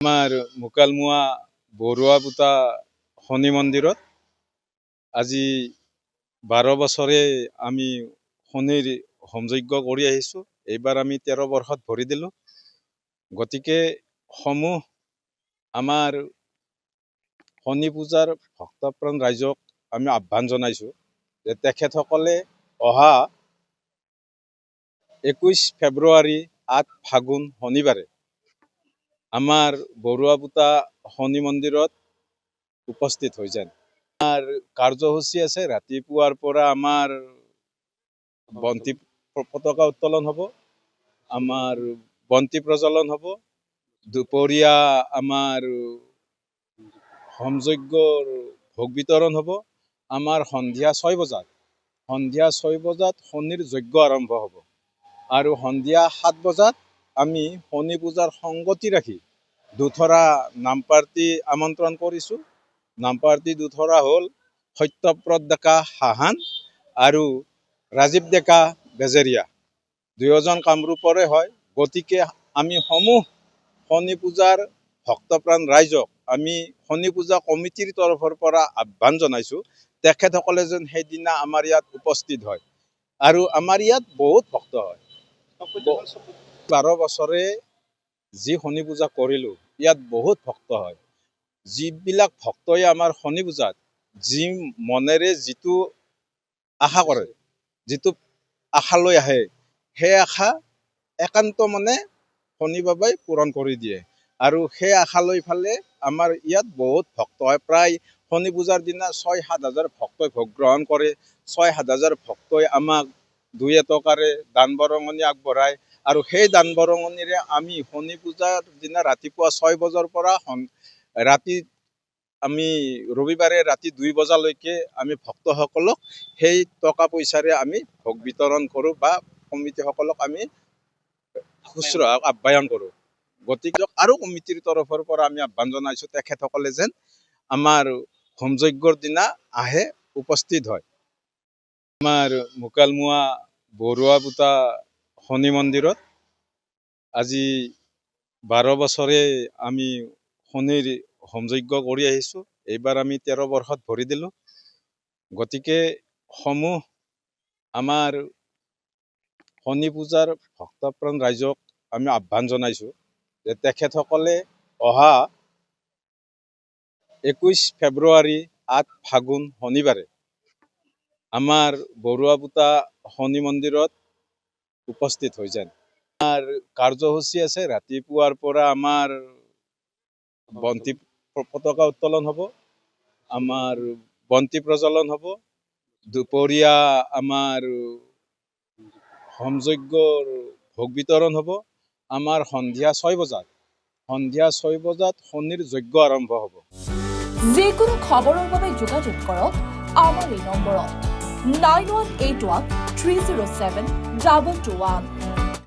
আমাৰ মুকালমুৱা বৰুৱাপুতা শনি মন্দিৰত আজি 12 বছৰে আমি শনিৰ হোমযজ্ঞ কৰি আহিছোঁ। এইবাৰ আমি 13 বৰ্ষত ভৰি দিলোঁ। গতিকে সমূহ আমাৰ শনি পূজাৰ ভক্তপ্ৰাণ ৰাইজক আমি আহ্বান জনাইছোঁ যে তেখেতসকলে অহা 21 ফেব্ৰুৱাৰী 8 ফাগুন শনিবাৰে আমাৰ বৰুৱাপুতা শনি মন্দিৰত উপস্থিত হৈ যায়। আমাৰ কাৰ্যসূচী আছে, ৰাতিপুৱাৰ পৰা আমাৰ বন্তি পতাকা উত্তোলন হ'ব, আমাৰ বন্তি প্ৰজ্বলন হ'ব, দুপৰীয়া আমাৰ হোমযজ্ঞৰ ভোগ বিতৰণ হ'ব, আমাৰ সন্ধিয়া 6 বজাত শনিৰ যজ্ঞ আৰম্ভ হ'ব আৰু সন্ধিয়া 7 বজাত আমি শনি পূজাৰ সংগতি ৰাখি দুথৰা নামপাৰ্টি আমন্ত্ৰণ কৰিছোঁ। নামপাৰ্টি দুথৰা হ'ল সত্যপ্ৰত ডেকা হাহান আৰু ৰাজীৱ ডেকা বেজেৰীয়া। দুয়োজন কামৰূপৰে হয়। গতিকে আমি সমূহ শনি পূজাৰ ভক্তপ্ৰাণ ৰাইজক আমি শনি পূজা কমিটিৰ তৰফৰ পৰা আহ্বান জনাইছোঁ, তেখেতসকলে যেন সেইদিনা আমাৰ ইয়াত উপস্থিত হয়। আৰু আমাৰ ইয়াত বহুত ভক্ত হয়। 12 বছৰে যি শনি পূজা কৰিলোঁ, ইয়াত বহুত ভক্ত হয়। যিবিলাক ভক্তই আমাৰ শনি পূজাত যি মনেৰে যিটো আশা কৰে, যিটো আশালৈ আহে, সেই আশা একান্ত মনে শনি বাবাই পূৰণ কৰি দিয়ে। আৰু সেই আশালৈ ফালে আমাৰ ইয়াত বহুত ভক্ত হয়। প্ৰায় শনি পূজাৰ দিনা 6-7 হাজাৰ ভক্তই ভোগ গ্ৰহণ কৰে। 6-7 হাজাৰ ভক্তই আমাক 2 এটকাৰে দান বৰঙণি আগবঢ়ায় আৰু সেই দান বৰঙণিৰে আমি শনি পূজাৰ দিনা ৰাতিপুৱা 6 বজাৰ পৰা ৰাতি আমি ৰবিবাৰে ৰাতি 2 বজালৈকে আমি ভক্তসকলক সেই টকা পইচাৰে আমি ভোগ বিতৰণ কৰোঁ বা কমিটিসকলক আমি শুশ্ৰূষা আপ্যায়ন কৰোঁ। গতিকে আৰু কমিটিৰ তৰফৰ পৰা আমি আহ্বান জনাইছোঁ, তেখেতসকলে যেন আমাৰ হোমযজ্ঞৰ দিনা আহে, উপস্থিত হয়। আমাৰ মুকালমুৱা বৰুৱাপুতা শনি মন্দিৰত আজি 12 বছৰে আমি শনিৰ হোমযজ্ঞ কৰি আহিছোঁ। এইবাৰ আমি 13 বৰ্ষত ভৰি দিলোঁ। গতিকে সমূহ আমাৰ শনি পূজাৰ ভক্তপ্ৰাণ ৰাইজক আমি আহ্বান জনাইছোঁ যে তেখেতসকলে অহা 21 ফেব্ৰুৱাৰী 8 ফাগুন শনিবাৰে আমাৰ বৰুৱাপুতা শনি মন্দিৰত উপস্থিত হৈ যায়। আমাৰ কাৰ্যসূচী আছে, ৰাতিপুৱাৰ পৰা আমাৰ বন্তি পতাকা উত্তোলন হ'ব, আমাৰ বন্তি প্ৰজ্বলন হ'ব, দুপৰীয়া আমাৰ হোমযজ্ঞৰ ভোগ বিতৰণ হ'ব, আমাৰ সন্ধিয়া 6 বজাত শনিৰ যজ্ঞ আৰম্ভ হ'ব। যিকোনো খবৰৰ বাবে যোগাযোগ কৰক আমাৰ এই নম্বৰত 9181 307 221।